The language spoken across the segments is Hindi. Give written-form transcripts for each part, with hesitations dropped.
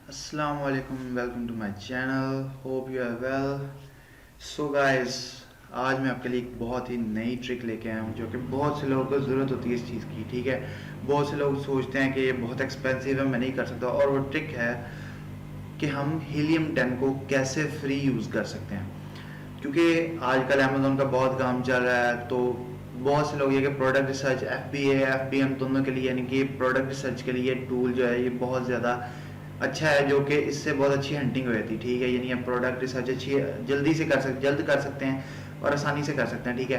Assalamu alaikum, welcome to my channel. Hope you are well. So guys, आज मैं आपके लिए एक बहुत ही नई ट्रिक लेके आया हूँ जो कि बहुत से लोगों को ज़रूरत होती है इस चीज़ की। ठीक है, बहुत से लोग सोचते हैं कि ये बहुत एक्सपेंसिव है, मैं नहीं कर सकता। और वो ट्रिक है कि हम हीलियम 10 को कैसे फ्री यूज़ कर सकते हैं। क्योंकि आजकल अमेज़ोन का बहुत काम चल रहा है, तो बहुत से लोग ये कि प्रोडक्ट रिसर्च FBA FBM दोनों के लिए, यानी कि प्रोडक्ट रिसर्च के लिए टूल जो है ये बहुत ज़्यादा अच्छा है, जो कि इससे बहुत अच्छी हंटिंग हुई थी। ठीक है, यानी आप प्रोडक्ट रिसर्च अच्छी जल्दी से जल्द कर सकते हैं और आसानी से कर सकते हैं। ठीक है,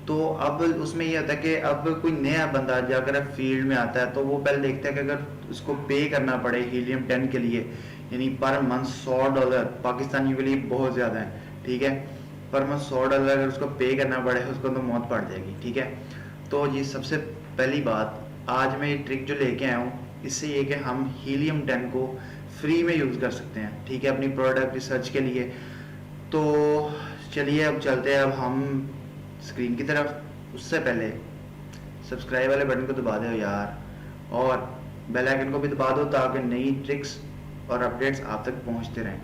तो अब उसमें ये होता है कि अब कोई नया बंदा अगर फील्ड में आता है तो वो पहले देखता है कि अगर उसको पे करना पड़े हीलियम 10 के लिए, यानी पर मंथ $100 पाकिस्तानियों के लिए बहुत ज़्यादा है। ठीक है, पर मंथ $100 अगर उसको पे करना पड़े उसको तो मौत पड़ जाएगी। ठीक है, तो ये सबसे पहली बात, आज मैं ये ट्रिक जो लेके आया हूँ इससे ये कि हम हीलियम 10 को फ्री में यूज़ कर सकते हैं। ठीक है, अपनी प्रोडक्ट रिसर्च के लिए। तो चलिए अब चलते हैं अब हम स्क्रीन की तरफ। उससे पहले सब्सक्राइब वाले बटन को दबा दो यार, और बेल आइकन को भी दबा दो ताकि नई ट्रिक्स और अपडेट्स आप तक पहुंचते रहें।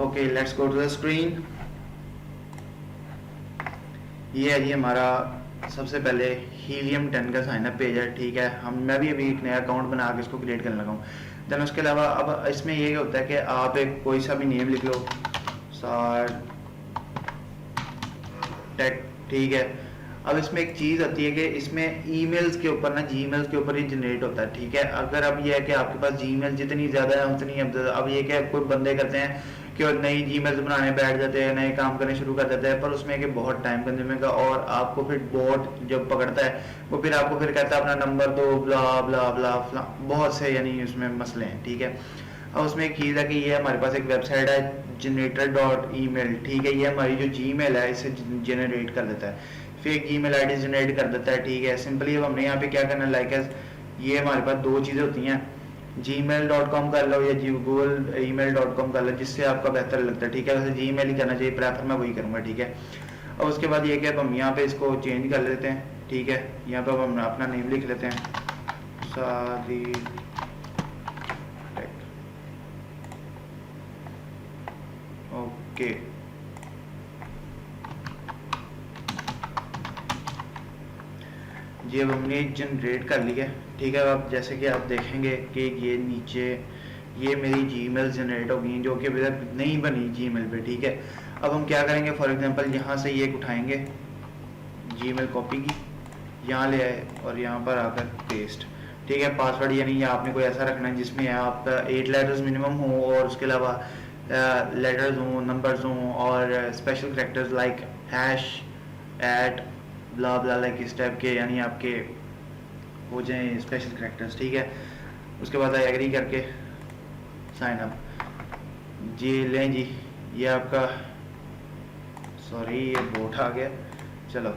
Okay, let's go to the screen. ये है जी हमारा सबसे पहले हीलियम 10 का साइन अप पेज है। ठीक है, मैं भी अभी एक नया अकाउंट बना के इसको क्रिएट करने लगा हूँ। देन उसके अलावा अब इसमें ये होता है कि आप एक कोई सा भी नेम लिख लो, सार टेक। ठीक है, अब इसमें एक चीज़ आती है कि इसमें ईमेल्स के ऊपर ना, जीमेल्स के ऊपर ही जनरेट होता है। ठीक है, अगर अब ये है कि आपके पास जीमेल जितनी ज़्यादा है उतनी अब ये क्या कोई बंदे करते हैं कि और नई जीमेल्स बनाने बैठ जाते हैं, नए काम करने शुरू कर देते हैं, पर उसमें कि बहुत टाइम कंज्यूमिंग है और आपको फिर बोट जब पकड़ता है वो फिर आपको फिर कहता है अपना नंबर दो, ब्ला ब्ला ब्ला ब्ला, बहुत से यानी उसमें मसले हैं। ठीक है, अब उसमें एक चीज़ है कि ये हमारे पास एक वेबसाइट है जनरेटर.email। ठीक है, ये हमारी जो जीमेल है इसे जनरेट कर देता है, फेक जीमेल आईडी जनरेट कर देता है। ठीक है, सिंपली अब हमने यहाँ पे क्या करना है, ये हमारे पास दो चीज़ें होती हैं, gmail.com कर लो या गूगल email.com कर लो, जिससे आपका बेहतर लगता है। ठीक है, वैसे जीमेल ही करना चाहिए, प्रेफर मैं वही करूँगा। ठीक है, और उसके बाद ये कि अब हम यहाँ पे इसको चेंज कर लेते हैं। ठीक है, यहाँ पे अब हम अपना नेम लिख लेते हैं, सादी टेक। ओके, जी अब हमने जनरेट कर लिया। ठीक है, अब जैसे कि आप देखेंगे कि ये नीचे ये मेरी जीमेल जनरेट हो गई जो कि अभी तक नहीं बनी जीमेल पे। ठीक है, अब हम क्या करेंगे, फॉर एग्जांपल यहाँ से ये उठाएंगे, जीमेल कॉपी की, यहाँ ले आए और यहाँ पर आकर पेस्ट। ठीक है, पासवर्ड यानी आपने कोई ऐसा रखना है जिसमें आपका 8 लेटर्स मिनिमम हो और उसके अलावा लेटर्स हों, नंबर्स हों और special characters like hash, at, blah blah, like इस टाइप के यानी आपके हो जाएं स्पेशल कैरेक्टर्स। ठीक है, उसके बाद आई एग्री करके साइन अप। जी लें जी, ये आपका, सॉरी ये बोट आ गया, चलो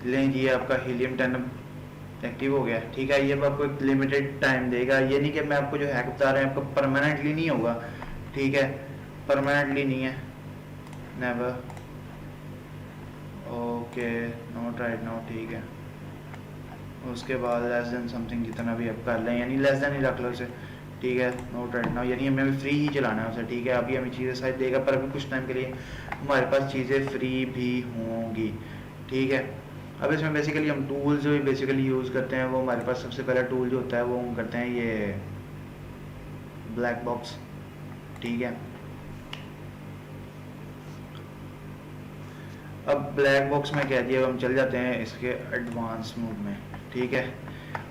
लें जी, ये आपका हीलियम 10 एक्टिव हो गया। ठीक है, ये आपको एक लिमिटेड टाइम देगा, ये नहीं कि मैं आपको जो हैक बता रहे हैं आपको परमानेंटली नहीं होगा। ठीक है, परमानेंटली नहीं है, never. Okay, not right now. ठीक है, उसके बाद लेस देन समथिंग जितना भी आप कर लें, यानी लेस देन ही रख लो उसे। ठीक है, नोट राइट नाउ यानी हमें फ्री ही चलाना है उसे। ठीक है, अभी हमें चीज़ें शायद देगा पर अभी कुछ टाइम के लिए हमारे पास चीज़ें फ्री भी होंगी। ठीक है, अब इसमें बेसिकली हम टूल्स जो बेसिकली यूज़ करते हैं वो हमारे पास सबसे पहला टूल जो होता है वो हम करते हैं ये ब्लैक बॉक्स। ठीक है, अब ब्लैक बॉक्स में कह दिया, हम चल जाते हैं इसके एडवांस मोड में। ठीक है,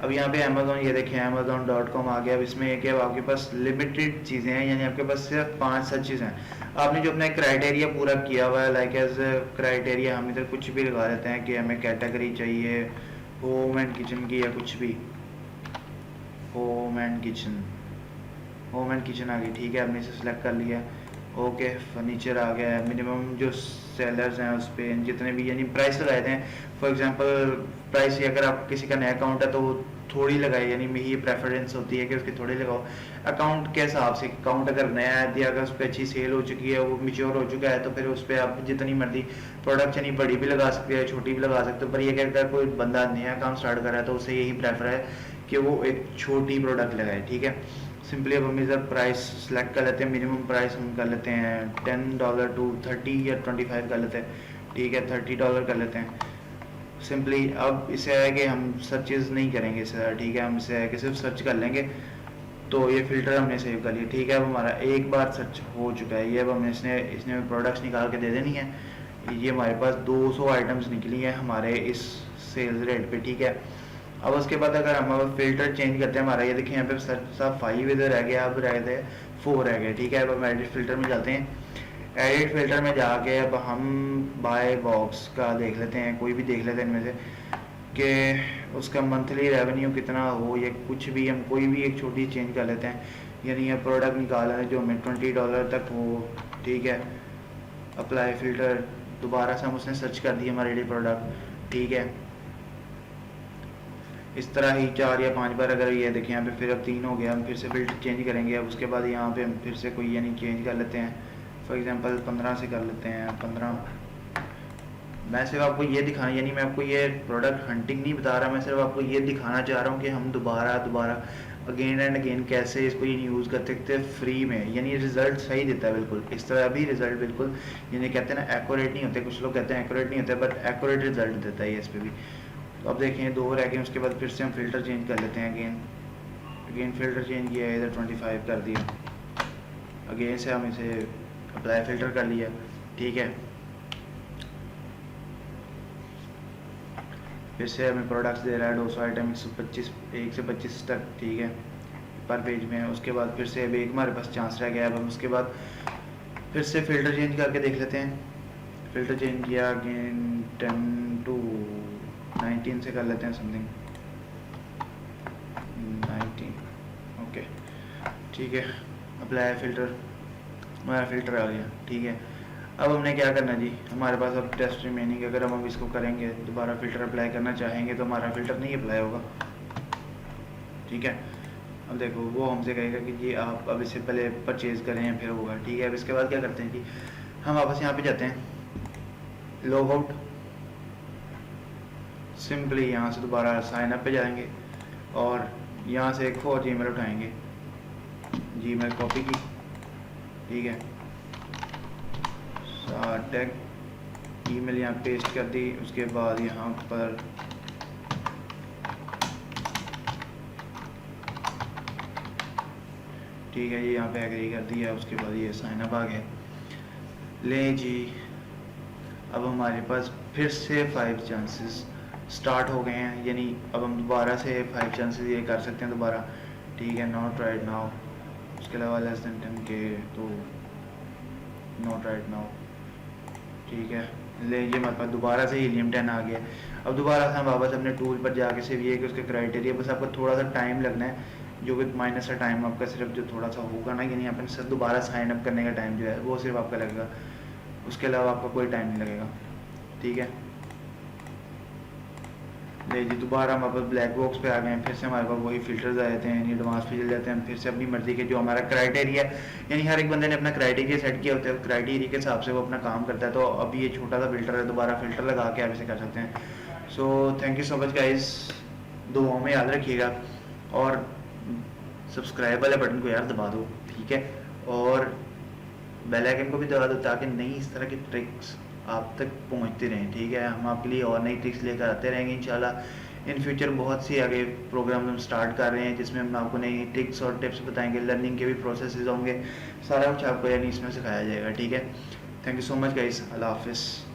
अब यहाँ पे अमेजोन, ये देखें amazon.com आ गया। अब इसमें एक है आपके पास लिमिटेड चीज़ें हैं, यानी आपके पास सिर्फ 5-7 चीज़ें हैं। आपने जो अपना क्राइटेरिया पूरा किया हुआ है, लाइक एज क्राइटेरिया हम इधर कुछ भी लगा देते हैं कि हमें कैटेगरी चाहिए होम एंड किचन की या कुछ भी, home and kitchen, home and kitchen आ गई। ठीक है, हमने इसे सेलेक्ट कर लिया। ओके, फर्नीचर आ गया है, मिनिमम जो सेलर्स हैं उस पर जितने भी यानी प्राइस लगाए थे। फॉर एग्जांपल प्राइस अगर आप किसी का नया अकाउंट है तो वो थोड़ी लगाए, यानी मेरी ये प्रेफरेंस होती है कि उसकी थोड़ी लगाओ अकाउंट के हिसाब से। अकाउंट अगर नया है या अगर उस पर अच्छी सेल हो चुकी है, वो मिच्योर हो चुका है, तो फिर उस पर आप जितनी मर्जी प्रोडक्ट यानी बड़ी भी लगा सकते हैं, छोटी भी लगा सकते हो। पर ये अगर कोई बंदा नया काम स्टार्ट कर रहा है तो उसे यही प्रेफर है कि वो एक छोटी प्रोडक्ट लगाए। ठीक है, सिंपली अब हम इधर प्राइस सेलेक्ट कर लेते हैं, मिनिमम प्राइस हम कर लेते हैं $10 टू 30 या 25 कर लेते हैं, ठीक है $30 कर लेते हैं सिंपली। अब इसे है कि हम सर्चेज नहीं करेंगे इसे, ठीक है, हम इसे है कि सिर्फ सर्च कर लेंगे। तो ये फ़िल्टर हमने सेव कर लिया, ठीक है। अब हमारा एक बार सर्च हो चुका है ये, अब हमें इसने प्रोडक्ट्स निकाल के दे देनी है। ये हमारे पास 200 आइटम्स निकली हैं हमारे इस सेल्स रेट पे, ठीक है। अब उसके बाद अगर हम अब फ़िल्टर चेंज करते हैं, हमारा ये देखिए यहाँ पे सर्च सा 5 इधर रह गया, अब रह गए 4 रह गए, ठीक है। अब हम एडिट फ़िल्टर में जाते हैं, एडिट फ़िल्टर में जाके अब हम बाय बॉक्स का देख लेते हैं, कोई भी देख लेते हैं इनमें से कि उसका मंथली रेवेन्यू कितना हो या कुछ भी, हम कोई भी एक छोटी चेंज कर लेते हैं। यानी ये प्रोडक्ट निकालना है जो हमें $20 तक हो, ठीक है। अप्लाई फ़िल्टर, दोबारा से हम उसने सर्च कर दिया हमारे लिए प्रोडक्ट, ठीक है। इस तरह ही 4 या 5 बार अगर ये देखें यहाँ पे, फिर अब 3 हो गया, हम फिर से फ़िल्टर चेंज करेंगे। अब उसके बाद यहाँ पे हम फिर से कोई यानी चेंज कर लेते हैं, फॉर एग्जांपल 15 से कर लेते हैं 15। मैं सिर्फ आपको ये दिखाना, यानी मैं आपको ये प्रोडक्ट हंटिंग नहीं बता रहा, मैं सिर्फ आपको ये दिखाना चाह रहा हूँ कि हम दोबारा अगेन एंड अगेन कैसे इसको यूज़ कर सकते हैं फ्री में। यानी रिजल्ट सही देता है बिल्कुल, इस तरह भी रिजल्ट बिल्कुल, यानी कहते हैं ना एक्यूरेट नहीं होते, कुछ लोग कहते हैं एक्यूरेट नहीं होते, बट एक्यूरेट रिजल्ट देता है ये इस पर भी। तो अब देखें 2 रह गए, उसके बाद फिर से हम फ़िल्टर चेंज कर लेते हैं, अगेन फ़िल्टर चेंज किया, इधर 25 कर दिया, अगेन से हम इसे अप्लाई फ़िल्टर कर लिया, ठीक है। फिर से हमें प्रोडक्ट्स दे रहा है 200 आइटम 1 से 25 तक, ठीक है, पर पेज में। उसके बाद फिर से अभी एक हमारे पास चांस रह गया, अब हम उसके बाद फिर से फ़िल्टर चेंज करके देख लेते हैं। फ़िल्टर चेंज किया, अगेन 10 टू 19 से कर लेते हैं समथिंग 19, ओके, ठीक है। अप्लाई फ़िल्टर, हमारा फ़िल्टर आ गया, ठीक है। अब हमने क्या करना जी, हमारे पास अब टेस्ट रिमेनिंग, अगर हम अब इसको करेंगे दोबारा फ़िल्टर अप्लाई करना चाहेंगे तो हमारा फ़िल्टर नहीं अप्लाई होगा, ठीक है। अब देखो वो हमसे कहेगा कि जी आप अब इससे पहले परचेज़ करें फिर होगा, ठीक है। अब इसके बाद क्या करते हैं जी, हम वापस यहाँ पे जाते हैं, लॉग आउट, सिंपली यहाँ से दोबारा साइन अप पे जाएंगे और यहाँ से एक और जीमेल उठाएंगे, जीमेल कॉपी की, ठीक है, टैग ईमेल यहाँ पेस्ट कर दी। उसके बाद यहाँ पर ठीक है, ये यहाँ पे एग्री कर दिया, उसके बाद ये साइन अप आ गया। ले जी, अब हमारे पास फिर से 5 चांसेस स्टार्ट हो गए हैं, यानी अब हम दोबारा से 5 चांसेस ये कर सकते हैं दोबारा, ठीक है। नॉट राइट नाउ, उसके अलावा लेस देन 10 के, तो नॉट राइट नाउ, ठीक है। ले ये हमारे पास दोबारा से हीलियम 10 आ गया। अब दोबारा से हम वापस अपने टूल पर जाके सिर्फ ये कि उसके क्राइटेरिया, बस आपको थोड़ा सा टाइम लगना है, जो कि माइनस का टाइम आपका सिर्फ जो थोड़ा सा होगा ना, यानी अपने सिर्फ दोबारा साइन अप करने का टाइम जो है वो सिर्फ आपका लगेगा, उसके अलावा आपका कोई टाइम नहीं लगेगा, ठीक है। ले जी दोबारा हम वापस ब्लैक बॉक्स पे आ गए हैं, फिर से हमारे पास वही फ़िल्टर्स आ जाते हैं, यानी एडवांस पे चल जाते हैं, फिर से अपनी मर्ज़ी के जो हमारा क्राइटेरिया, यानी हर एक बंदे ने अपना क्राइटेरिया सेट किया होता है, क्राइटेरिया के हिसाब से वो अपना काम करता है। तो अब ये छोटा सा फ़िल्टर है, दोबारा फ़िल्टर लगा के आप इसे कर सकते हैं। So thank you so much guys, दुआओं में याद रखिएगा और सब्सक्राइब वाले बटन को यार दबा दो, ठीक है, और बेल आइकन को भी दबा दो ताकि नई इस तरह की ट्रिक्स आप तक पहुंचते रहें, ठीक है। हम आपके लिए और नई ट्रिक्स लेकर आते रहेंगे इंशाल्लाह। इन फ्यूचर बहुत सी आगे प्रोग्राम हम स्टार्ट कर रहे हैं जिसमें हम आपको नई ट्रिक्स और टिप्स बताएंगे, लर्निंग के भी प्रोसेसेस होंगे, सारा कुछ आपको यानी इसमें सिखाया जाएगा, ठीक है। Thank you so much guys, अल्लाह हाफिज़।